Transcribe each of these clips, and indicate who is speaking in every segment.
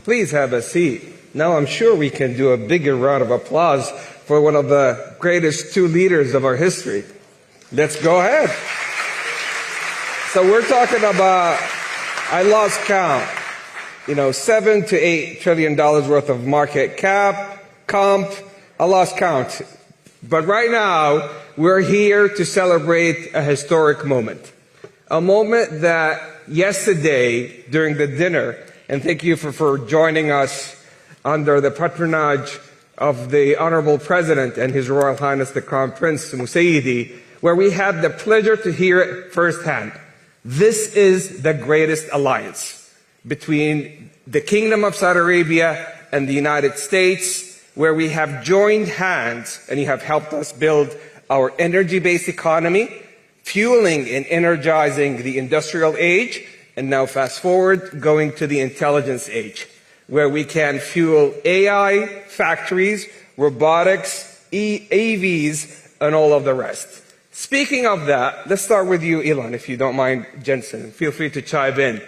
Speaker 1: Please have a seat. Now I'm sure we can do a bigger round of applause for one of the greatest two leaders of our history. Let's go ahead. So we're talking about, I lost count, $7 to $8 trillion worth of market cap, comp, I lost count. But right now, we're here to celebrate a historic moment. A moment that yesterday during the dinner, and thank you for joining us under the patronage of the Honorable President and His Royal Highness the Crown Prince Musaidi, where we had the pleasure to hear it firsthand. This is the greatest alliance between the Kingdom of Saudi Arabia and the United States, where we have joined hands and you have helped us build our energy-based economy, fueling and energizing the industrial age, and now fast forward, going to the intelligence age, where we can fuel AI factories, robotics, AVs, and all of the rest. Speaking of that, let's start with you, Elon, if you don't mind, Jensen. Feel free to chime in.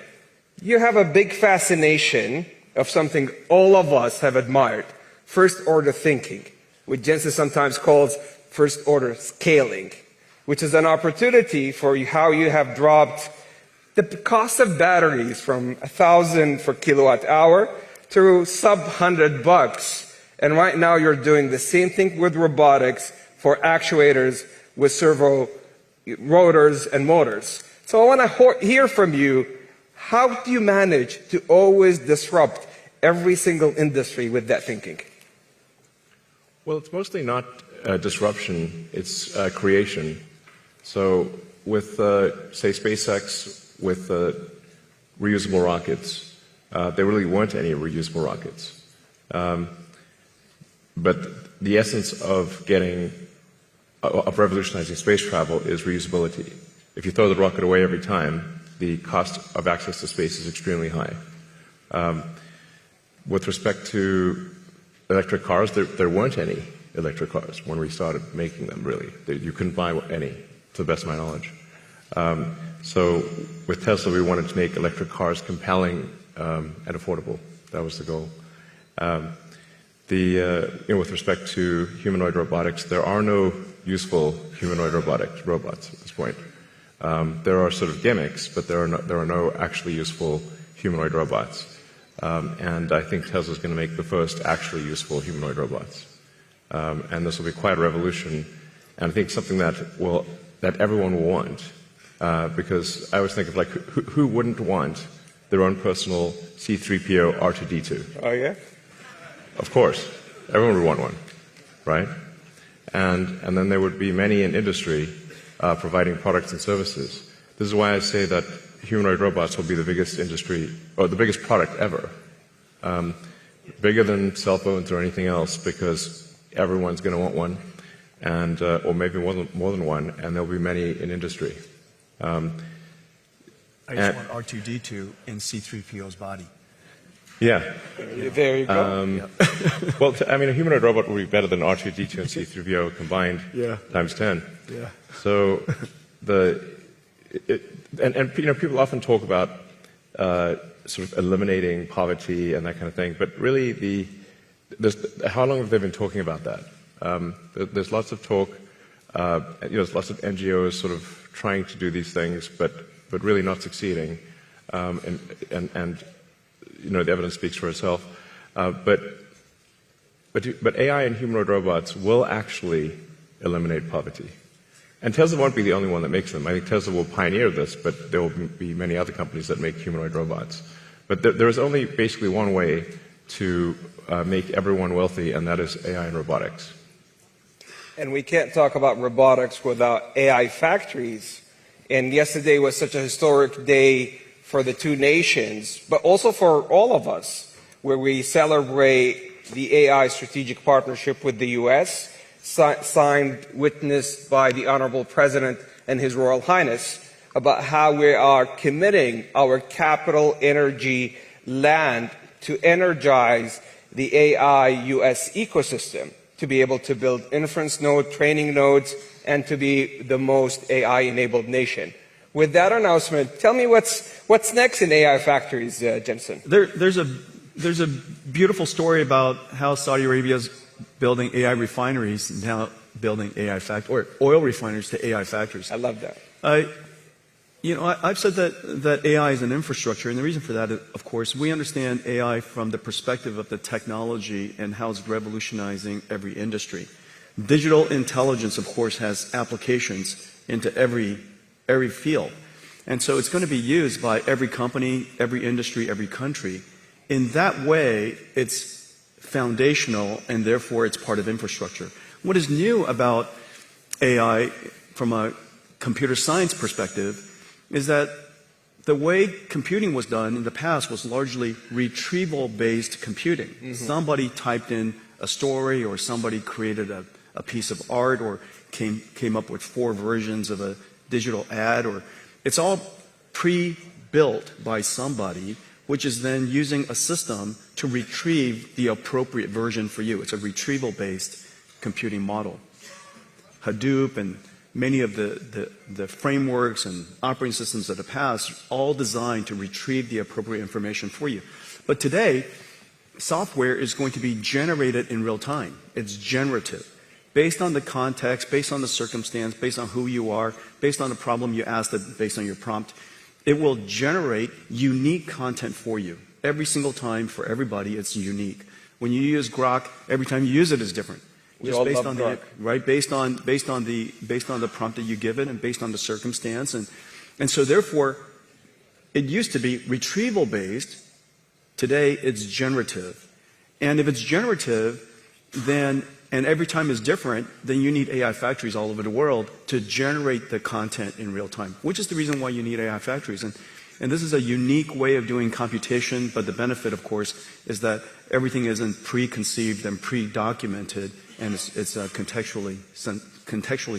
Speaker 1: You have a big fascination of something all of us have admired, first-order thinking, which Jensen sometimes calls first-order scaling, which is an opportunity for how you have dropped the cost of batteries from 1,000 for kilowatt hour to sub $100. And right now you're doing the same thing with robotics for actuators with servo rotors and motors. So I want to hear from you, how do you manage to always disrupt every single industry with that thinking?
Speaker 2: Well, it's mostly not disruption, it's creation. So with, say, SpaceX, with reusable rockets, there really weren't any reusable rockets. But the essence of revolutionizing space travel is reusability. If you throw the rocket away every time, the cost of access to space is extremely high. With respect to electric cars, there weren't any electric cars when we started making them, really. You couldn't buy any, to the best of my knowledge. So with Tesla, we wanted to make electric cars compelling and affordable. That was the goal. With respect to humanoid robotics, there are no useful humanoid robots at this point. There are sort of gimmicks, but there are no actually useful humanoid robots. And I think Tesla's going to make the first actually useful humanoid robots. And this will be quite a revolution, and I think something that everyone will want. Because I always think of who wouldn't want their own personal C-3PO R2-D2?
Speaker 1: Oh yeah?
Speaker 2: Of course. Everyone would want one, right? And then there would be many in industry providing products and services. This is why I say that humanoid robots will be the biggest industry, or the biggest product ever. Bigger than cell phones or anything else, because everyone's going to want one, and or maybe more than one, and there'll be many in industry.
Speaker 3: I just want R2-D2 in C-3PO's body.
Speaker 2: Yeah.
Speaker 1: There you go.
Speaker 2: Well, a humanoid robot would be better than R2-D2 and C-3PO combined times 10.
Speaker 3: Yeah.
Speaker 2: So people often talk about sort of eliminating poverty and that kind of thing, but really how long have they been talking about that? There's lots of talk. There's lots of NGOs sort of trying to do these things, but really not succeeding. And the evidence speaks for itself. But AI and humanoid robots will actually eliminate poverty. And Tesla won't be the only one that makes them. I think Tesla will pioneer this, but there will be many other companies that make humanoid robots. But there is only basically one way to make everyone wealthy, and that is AI and robotics.
Speaker 1: And we can't talk about robotics without AI factories. And yesterday was such a historic day for the two nations, but also for all of us, where we celebrate the AI strategic partnership with the U.S., signed, witnessed by the Honorable President and His Royal Highness, about how we are committing our capital, energy, land to energize the AI U.S. ecosystem, to be able to build inference nodes, training nodes, and to be the most AI-enabled nation. With that announcement, tell me what's next in AI factories, Jensen?
Speaker 3: There's a there's a beautiful story about how Saudi Arabia is building AI refineries and now building or oil refineries to AI factories.
Speaker 1: I love that.
Speaker 3: I've said that AI is an infrastructure, and the reason for that, of course, we understand AI from the perspective of the technology and how it's revolutionizing every industry. Digital intelligence, of course, has applications into every field. And so it's going to be used by every company, every industry, every country. In that way, it's foundational, and therefore it's part of infrastructure. What is new about AI from a computer science perspective is that the way computing was done in the past was largely retrieval-based computing. Mm-hmm. Somebody typed in a story, or somebody created a piece of art, or came up with 4 versions of a digital ad, or it's all pre-built by somebody, which is then using a system to retrieve the appropriate version for you. It's a retrieval-based computing model. Hadoop and many of the frameworks and operating systems of the past, all designed to retrieve the appropriate information for you. But today, software is going to be generated in real time. It's generative. Based on the context, based on the circumstance, based on who you are, based on the problem you asked, based on your prompt, it will generate unique content for you. Every single time, for everybody, it's unique. When you use Grok, every time you use it is different. Just based on the right, based on the prompt that you give it, and based on the circumstance, and so therefore, it used to be retrieval based. Today, it's generative, and if it's generative, then and every time is different, then you need AI factories all over the world to generate the content in real time, which is the reason why you need AI factories. And this is a unique way of doing computation, but the benefit, of course, is that everything isn't preconceived and pre-documented, and it's contextually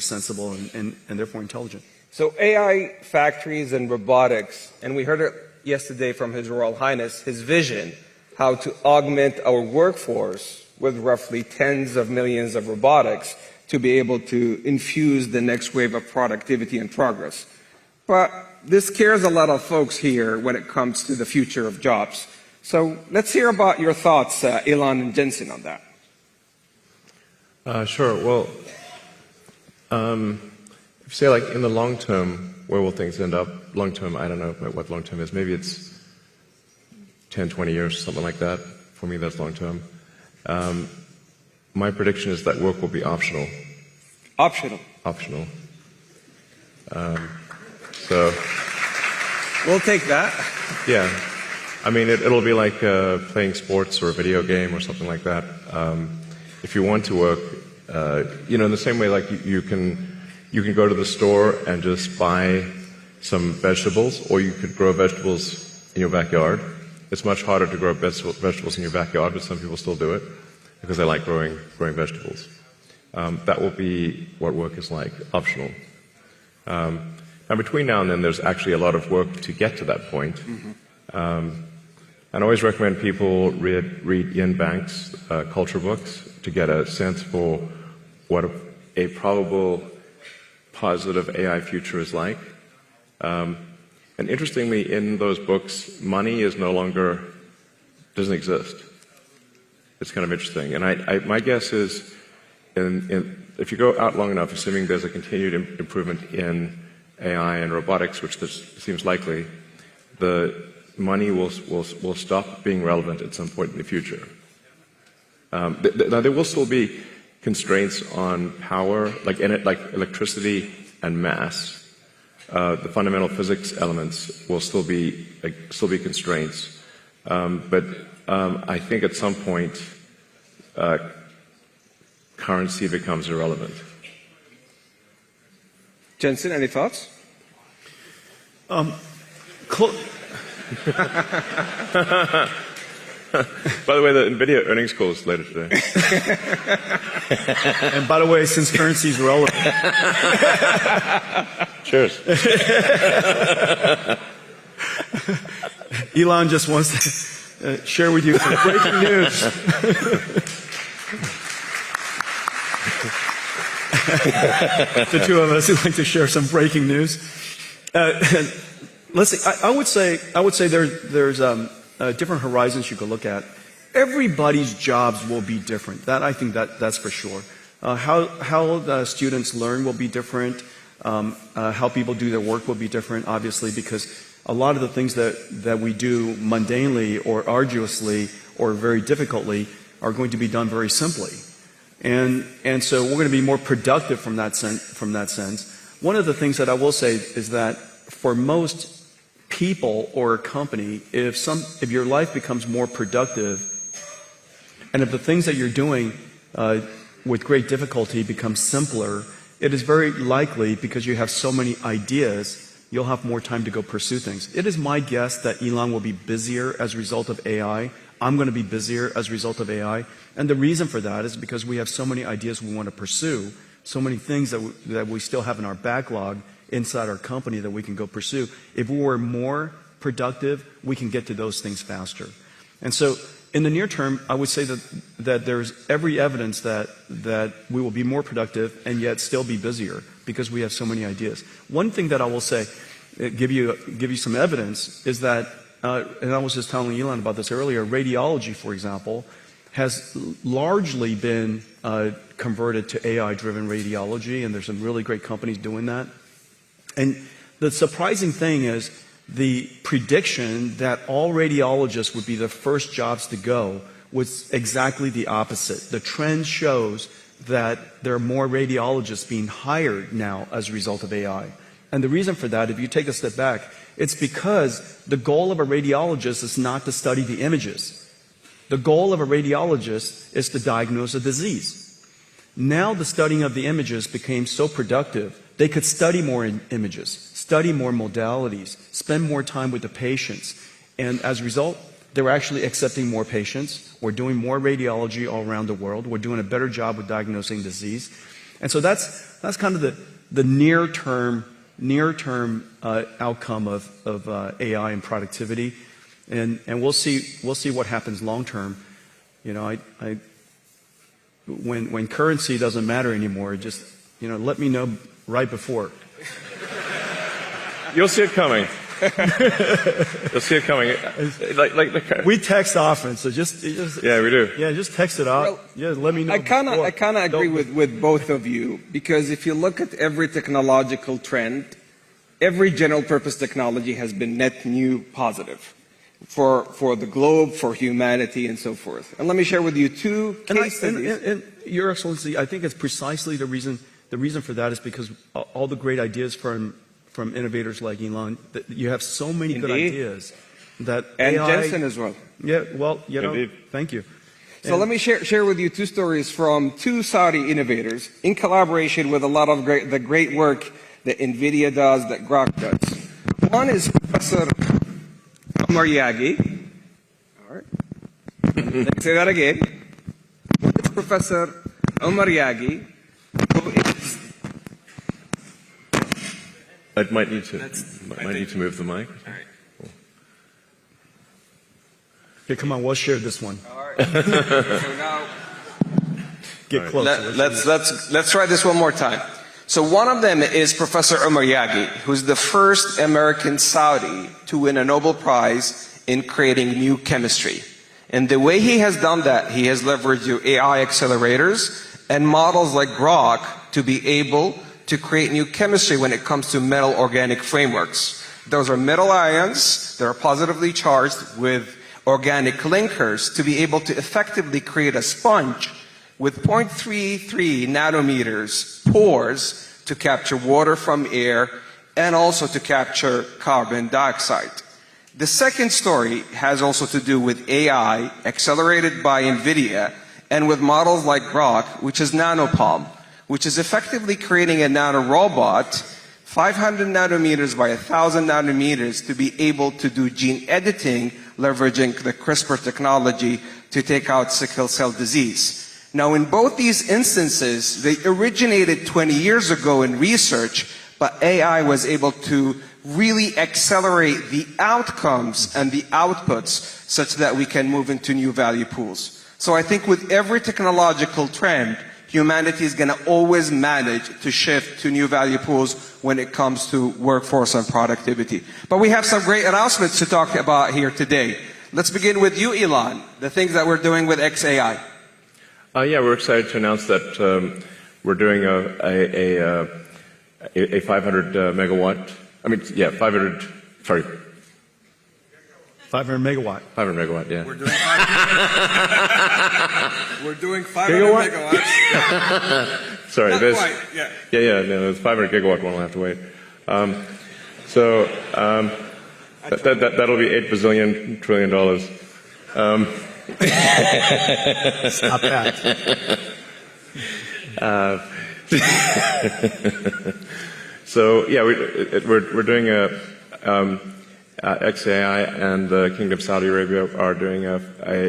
Speaker 3: sensible and therefore intelligent.
Speaker 1: So AI factories and robotics, and we heard it yesterday from His Royal Highness, his vision, how to augment our workforce with roughly tens of millions of robotics to be able to infuse the next wave of productivity and progress. But this scares a lot of folks here when it comes to the future of jobs. So let's hear about your thoughts, Elon and Jensen, on that.
Speaker 2: Sure. Well, if you say, like, in the long term, where will things end up? Long term, I don't know what long term is. Maybe it's 10, 20 years, something like that. For me, that's long term. My prediction is that work will be optional.
Speaker 1: Optional?
Speaker 2: Optional. So
Speaker 1: we'll take that.
Speaker 2: Yeah. I mean, it'll be like playing sports or a video game or something like that. If you want to work, in the same way, like you can go to the store and just buy some vegetables, or you could grow vegetables in your backyard. It's much harder to grow vegetables in your backyard, but some people still do it because they like growing vegetables. That will be what work is like, optional. Now, between now and then, there's actually a lot of work to get to that point. Mm-hmm. I always recommend people read Ian Banks' culture books to get a sense for what a probable positive AI future is like. And interestingly, in those books, money doesn't exist. It's kind of interesting. And my guess is, if you go out long enough, assuming there's a continued improvement in AI and robotics, which seems likely, the money will stop being relevant at some point in the future. Now, there will still be constraints on power, like electricity and mass. The fundamental physics elements will still be constraints, but I think at some point currency becomes irrelevant.
Speaker 1: Jensen, any thoughts?
Speaker 2: By the way, the Nvidia earnings call is later today.
Speaker 3: And by the way, since currency is relevant.
Speaker 2: Cheers.
Speaker 3: Elon just wants to share with you some breaking news. The two of us would like to share some breaking news. Let's see. I would say there's different horizons you could look at. everybody's jobs will be different. I think that's for sure. How the students learn will be different. How people do their work will be different, obviously, because a lot of the things that we do mundanely or arduously or very difficultly are going to be done very simply. And so we're going to be more productive from that sense. One of the things that I will say is that for most people or a company, if your life becomes more productive, and if the things that you're doing with great difficulty become simpler, it is very likely, because you have so many ideas, you'll have more time to go pursue things. It is my guess that Elon will be busier as a result of AI. I'm going to be busier as a result of AI. And the reason for that is because we have so many ideas we want to pursue, so many things that we still have in our backlog inside our company that we can go pursue. If we were more productive, we can get to those things faster. And so in the near term, I would say that there's every evidence that we will be more productive and yet still be busier because we have so many ideas. One thing that I will say, give you some evidence, is that, and I was just telling Elon about this earlier, radiology, for example, has largely been converted to AI-driven radiology, and there's some really great companies doing that. And the surprising thing is the prediction that all radiologists would be the first jobs to go was exactly the opposite. The trend shows that there are more radiologists being hired now as a result of AI. And the reason for that, if you take a step back, it's because the goal of a radiologist is not to study the images. The goal of a radiologist is to diagnose a disease. Now the studying of the images became so productive, they could study more images, study more modalities, spend more time with the patients. And as a result, they were actually accepting more patients. We're doing more radiology all around the world. We're doing a better job with diagnosing disease. And so that's kind of the near-term outcome of AI and productivity. And we'll see what happens long-term. You know, when currency doesn't matter anymore, just, let me know right before.
Speaker 2: You'll see it coming. You'll see it coming.
Speaker 3: We text often, so just
Speaker 2: yeah, we do.
Speaker 3: Yeah, just text it out.
Speaker 1: Well,
Speaker 3: yeah, let me know.
Speaker 1: I kind of agree with both of you, because if you look at every technological trend, every general purpose technology has been net new positive for the globe, for humanity, and so forth. And let me share with you two case studies.
Speaker 3: And Your Excellency, I think it's precisely the reason for that is because all the great ideas from innovators like Elon, that you have so many good ideas that
Speaker 1: and
Speaker 3: AI,
Speaker 1: Jensen as well.
Speaker 3: Yeah, well,
Speaker 2: Indeed.
Speaker 3: thank you.
Speaker 1: So let me share with you two stories from two Saudi innovators in collaboration with a lot of the great work that Nvidia does, that Grok does. One is Professor Omar Yagi. All right. Let me say that again. One is Professor Omar Yagi, who is...
Speaker 2: I might need to move the mic.
Speaker 1: All right.
Speaker 3: Okay, come on, we'll share this one.
Speaker 1: All right. So now,
Speaker 3: get closer.
Speaker 1: let's try this one more time. So one of them is Professor Omar Yagi, who's the first American Saudi to win a Nobel Prize in creating new chemistry. And the way he has done that, he has leveraged your AI accelerators and models like Grok to be able to create new chemistry when it comes to metal organic frameworks. Those are metal ions that are positively charged with organic linkers to be able to effectively create a sponge with 0.33 nanometers pores to capture water from air and also to capture carbon dioxide. The second story has also to do with AI accelerated by Nvidia and with models like Grok, which is nanopalm, which is effectively creating a nanorobot 500 nanometers by 1,000 nanometers to be able to do gene editing, leveraging the CRISPR technology to take out sickle cell disease. Now, in both these instances, they originated 20 years ago in research, but AI was able to really accelerate the outcomes and the outputs such that we can move into new value pools. So I think with every technological trend, humanity is going to always manage to shift to new value pools when it comes to workforce and productivity. But we have some great announcements to talk about here today. Let's begin with you, Elon, the things that we're doing with XAI.
Speaker 2: Yeah, we're excited to announce that we're doing a 500 megawatt. 500
Speaker 3: megawatt.
Speaker 2: 500 megawatt, yeah.
Speaker 1: We're doing 500 megawatts.
Speaker 2: Sorry,
Speaker 1: Not
Speaker 2: there's.
Speaker 1: quite, yeah.
Speaker 2: Yeah, no, the 500 gigawatt one will have to wait. That'll be $8 bazillion trillion.
Speaker 3: Stop that.
Speaker 2: So yeah, we're doing XAI, and the Kingdom of Saudi Arabia are doing a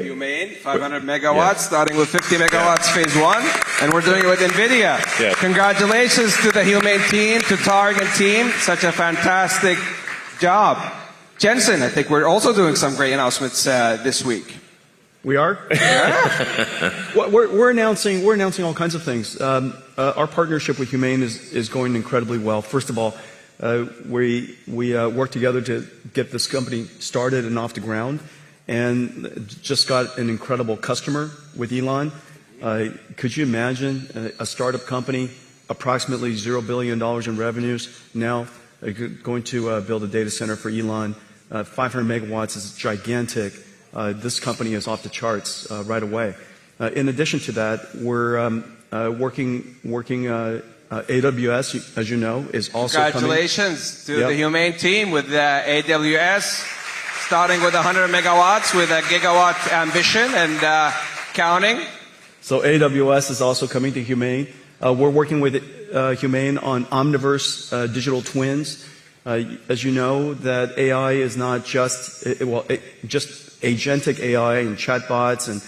Speaker 1: Humane, 500 megawatts, starting with 50 megawatts phase 1, and we're doing it with Nvidia.
Speaker 2: Yeah.
Speaker 1: Congratulations to the Humane team, to Targ and team, such a fantastic job. Jensen, I think we're also doing some great announcements this week.
Speaker 3: We are?
Speaker 1: Yeah.
Speaker 3: Well, we're announcing all kinds of things. Our partnership with Humane is going incredibly well. First of all, we work together to get this company started and off the ground, and just got an incredible customer with Elon. Could you imagine a startup company, approximately $0 billion in revenues, now going to build a data center for Elon? 500 megawatts is gigantic. This company is off the charts right away. In addition to that, we're working AWS, as you know, is also
Speaker 1: Congratulations to the Humane team with AWS, starting with 100 megawatts with a gigawatt ambition and counting.
Speaker 3: So AWS is also coming to Humane. We're working with Humane on Omniverse digital twins. As you know, that AI is not just agentic AI and chatbots and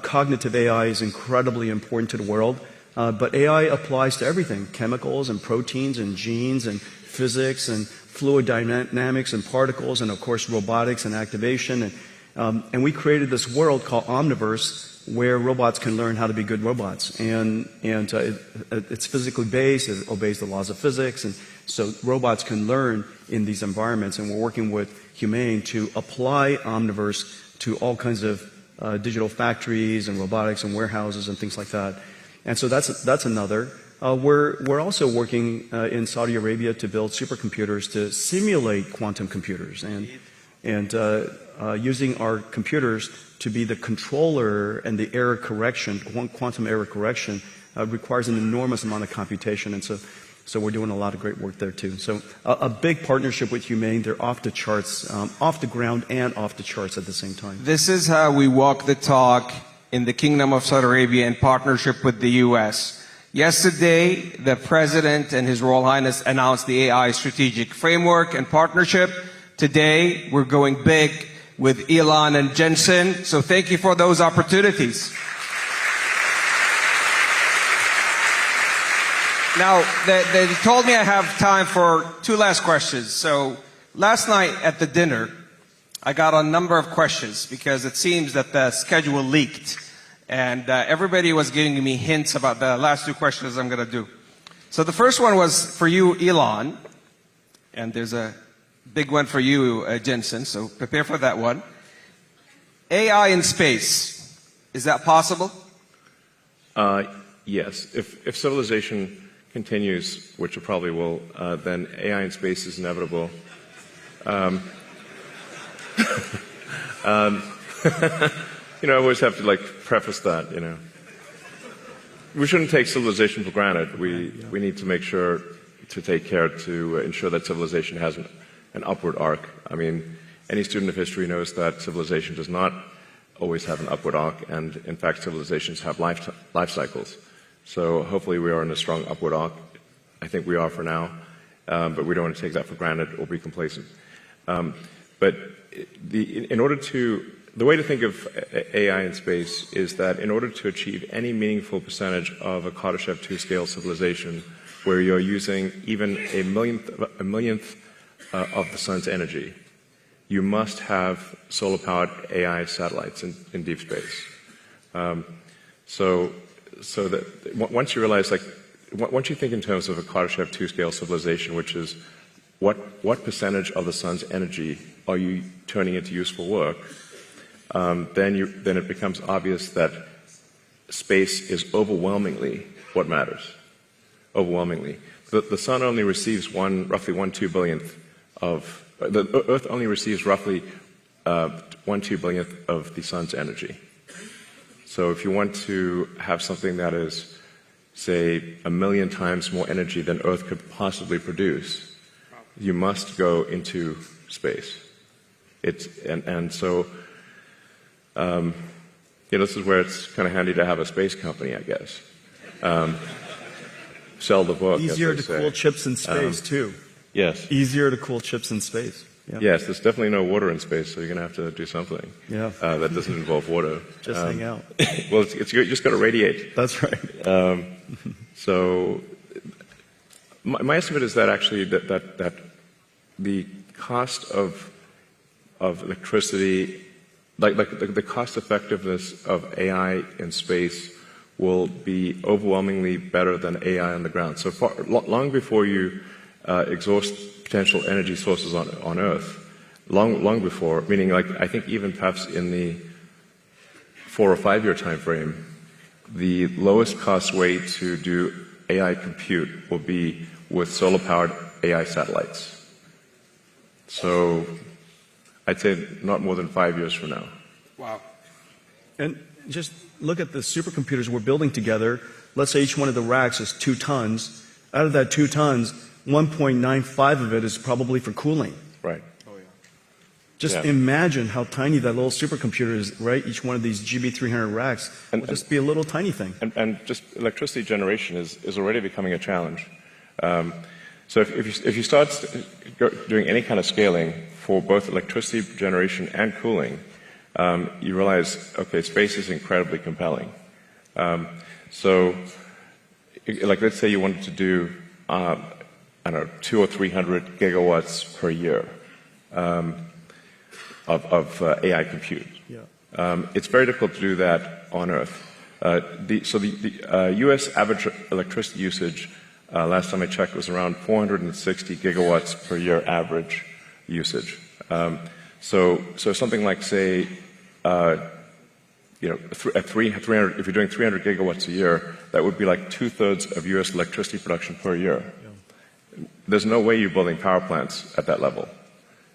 Speaker 3: cognitive AI is incredibly important to the world. But AI applies to everything: chemicals and proteins and genes and physics and fluid dynamics and particles, and of course robotics and activation. And we created this world called Omniverse, where robots can learn how to be good robots. And it's physically based, it obeys the laws of physics, and so robots can learn in these environments. And we're working with Humane to apply Omniverse to all kinds of digital factories and robotics and warehouses and things like that. And so that's another. We're also working in Saudi Arabia to build supercomputers to simulate quantum computers, and using our computers to be the controller and the error correction. Quantum error correction requires an enormous amount of computation, and so we're doing a lot of great work there too. So a big partnership with Humane. They're off the charts, off the ground and off the charts at the same time.
Speaker 1: This is how we walk the talk in the Kingdom of Saudi Arabia in partnership with the U.S. Yesterday, the President and His Royal Highness announced the AI Strategic Framework and Partnership. Today, we're going big with Elon and Jensen. So thank you for those opportunities. Now, they told me I have time for 2 last questions. So last night at the dinner, I got a number of questions because it seems that the schedule leaked. And everybody was giving me hints about the last 2 questions I'm going to do. So the first one was for you, Elon. And there's a big one for you, Jensen. So prepare for that one. AI in space. Is that possible?
Speaker 2: Yes. If civilization continues, which it probably will, then AI in space is inevitable. I always have to preface that, We shouldn't take civilization for granted. We need to make sure to take care to ensure that civilization has an upward arc. Any student of history knows that civilization does not always have an upward arc, and in fact civilizations have life cycles. So hopefully we are in a strong upward arc. I think we are for now, but we don't want to take that for granted or be complacent. But the way to think of AI in space is that in order to achieve any meaningful percentage of a Kardashev 2 scale civilization, where you're using even a millionth of the sun's energy, you must have solar-powered AI satellites in deep space. So that once you realize, once you think in terms of a Kardashev 2 scale civilization, which is what percentage of the sun's energy are you turning into useful work, then it becomes obvious that space is overwhelmingly what matters. Overwhelmingly. The sun only receives roughly 1/2 billionth of, the Earth only receives roughly 1/2 billionth of the sun's energy. So if you want to have something that is, say, 1 million times more energy than Earth could possibly produce, you must go into space. So this is where it's kind of handy to have a space company, I guess. Sell the book.
Speaker 3: Easier to cool chips in space, too.
Speaker 2: Yes.
Speaker 3: Easier to cool chips in space. Yeah.
Speaker 2: Yes, there's definitely no water in space, so you're going to have to do something that doesn't involve water.
Speaker 3: Just hang out.
Speaker 2: Well, you just got to radiate.
Speaker 3: That's right.
Speaker 2: So my estimate is that actually that the cost of electricity, like the cost effectiveness of AI in space will be overwhelmingly better than AI on the ground. So long before you exhaust potential energy sources on Earth, long before, meaning like I think even perhaps in the 4 or 5 year time frame, the lowest cost way to do AI compute will be with solar powered AI satellites. So I'd say not more than 5 years from now.
Speaker 1: Wow.
Speaker 3: And just look at the supercomputers we're building together. Let's say each one of the racks is 2 tons. Out of that 2 tons, 1.95 of it is probably for cooling.
Speaker 2: Right.
Speaker 1: Oh, yeah.
Speaker 3: Just imagine how tiny that little supercomputer is, right? Each one of these GB300 racks will just be a little tiny thing.
Speaker 2: And just electricity generation is already becoming a challenge. So if you start doing any kind of scaling for both electricity generation and cooling, you realize, okay, space is incredibly compelling. So, like, let's say you wanted to do, I don't know, 200 or 300 gigawatts per year of AI compute.
Speaker 3: Yeah.
Speaker 2: It's very difficult to do that on Earth. The U.S. average electricity usage, last time I checked, was around 460 gigawatts per year average usage. So something like, say, at 300, if you're doing 300 gigawatts a year, that would be like 2/3 of U.S. electricity production per year. Yeah. There's no way you're building power plants at that level.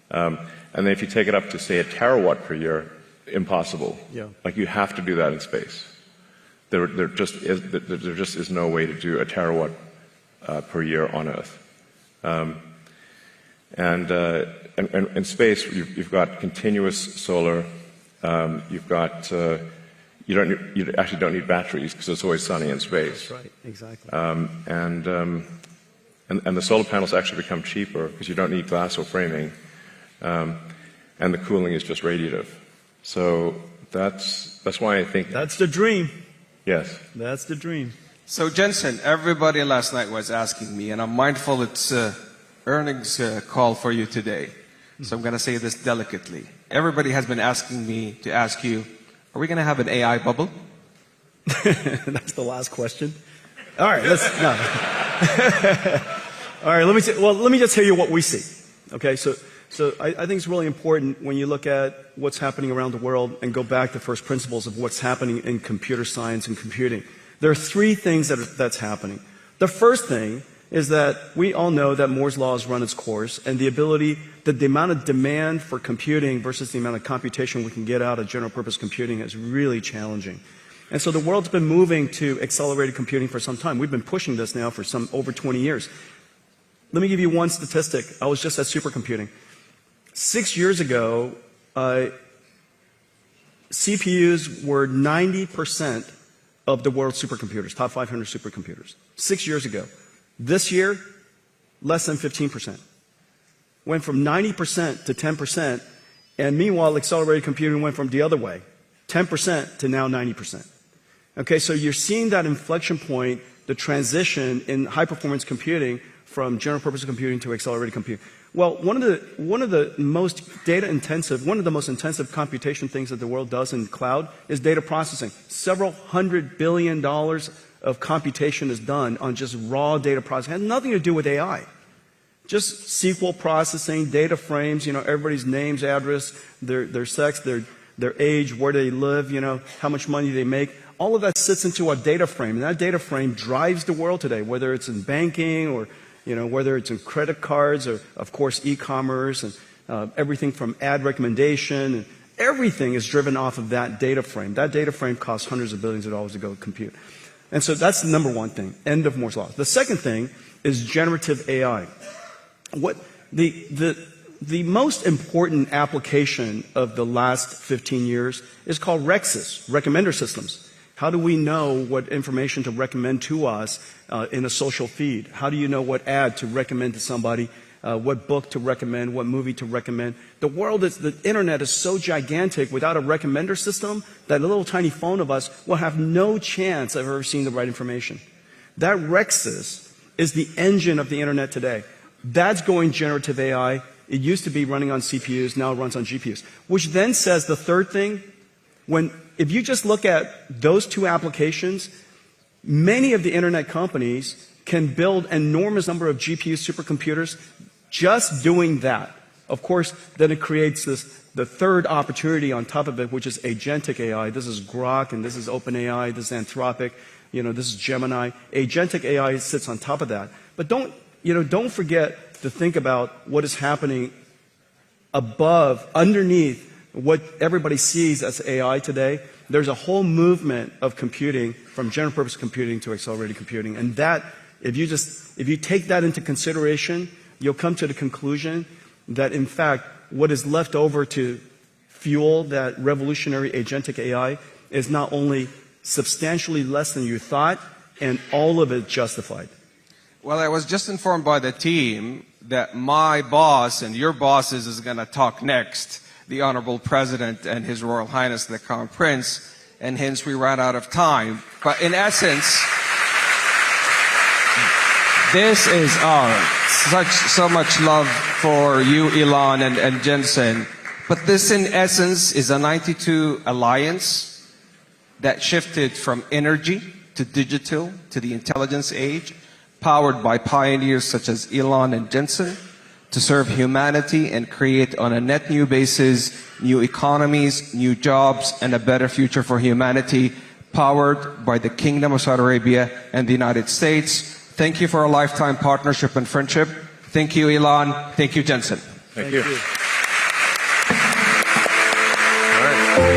Speaker 2: And then if you take it up to, say, 1 terawatt per year, impossible. Yeah. Like, you have to do that in space. There just is no way to do 1 terawatt per year on Earth. And in space, you've got continuous solar. You've got you actually don't need batteries because it's always sunny in space.
Speaker 3: That's right, exactly.
Speaker 2: And the solar panels actually become cheaper because you don't need glass or framing, and the cooling is just radiative. So that's why I think
Speaker 3: that's the dream.
Speaker 2: Yes,
Speaker 3: that's the dream.
Speaker 1: So Jensen, everybody last night was asking me, and I'm mindful it's earnings call for you today. So I'm going to say this delicately. Everybody has been asking me to ask you, are we going to have an AI bubble?
Speaker 3: That's the last question. All right, all right, let me just tell you what we see. Okay, so I think it's really important when you look at what's happening around the world and go back to first principles of what's happening in computer science and computing. There are 3 things that's happening. The first thing is that we all know that Moore's law has run its course, and the amount of demand for computing versus the amount of computation we can get out of general purpose computing is really challenging. And so the world's been moving to accelerated computing for some time. We've been pushing this now for over 20 years. Let me give you one statistic. I was just at supercomputing. 6 years ago, CPUs were 90% of the world's supercomputers, top 500 supercomputers. 6 years ago. This year, less than 15%. Went from 90% to 10%, and meanwhile, accelerated computing went from the other way, 10% to now 90%. Okay, so you're seeing that inflection point, the transition in high-performance computing from general-purpose computing to accelerated computing. Well, one of the most intensive computation things that the world does in cloud is data processing. Several $100 billion of computation is done on just raw data processing. It has nothing to do with AI. Just SQL processing, data frames, everybody's names, address, their sex, their age, where they live, how much money they make. All of that sits into a data frame, and that data frame drives the world today, whether it's in banking or whether it's in credit cards or, of course, e-commerce and everything from ad recommendation. And everything is driven off of that data frame. That data frame costs hundreds of billions of dollars to go compute. And so that's the number one thing, end of Moore's law. The second thing is generative AI. What the most important application of the last 15 years is called REXs, recommender systems. How do we know what information to recommend to us in a social feed? How do you know what ad to recommend to somebody, what book to recommend, what movie to recommend? The internet is so gigantic, without a recommender system, that little tiny phone of us will have no chance of ever seeing the right information. That REXs is the engine of the internet today. That's going generative AI. It used to be running on CPUs, now it runs on GPUs. Which then says the third thing, if you just look at those two applications, many of the internet companies can build an enormous number of GPU supercomputers just doing that. Of course, then it creates the third opportunity on top of it, which is agentic AI. This is Grok, and this is OpenAI, this is Anthropic, this is Gemini. Agentic AI sits on top of that. But don't forget to think about what is happening underneath what everybody sees as AI today. There's a whole movement of computing from general purpose computing to accelerated computing. And that, if you take that into consideration, you'll come to the conclusion that in fact, what is left over to fuel that revolutionary agentic AI is not only substantially less than you thought, and all of it justified.
Speaker 1: Well, I was just informed by the team that my boss and your bosses is going to talk next, the Honorable President and His Royal Highness the Crown Prince, and hence we ran out of time. But in essence, this is so much love for you, Elon and Jensen. But this, in essence, is a 92 alliance that shifted from energy to digital to the intelligence age, powered by pioneers such as Elon and Jensen, to serve humanity and create on a net new basis new economies, new jobs, and a better future for humanity, powered by the Kingdom of Saudi Arabia and the United States. Thank you for a lifetime partnership and friendship. Thank you, Elon. Thank you, Jensen.
Speaker 2: Thank you.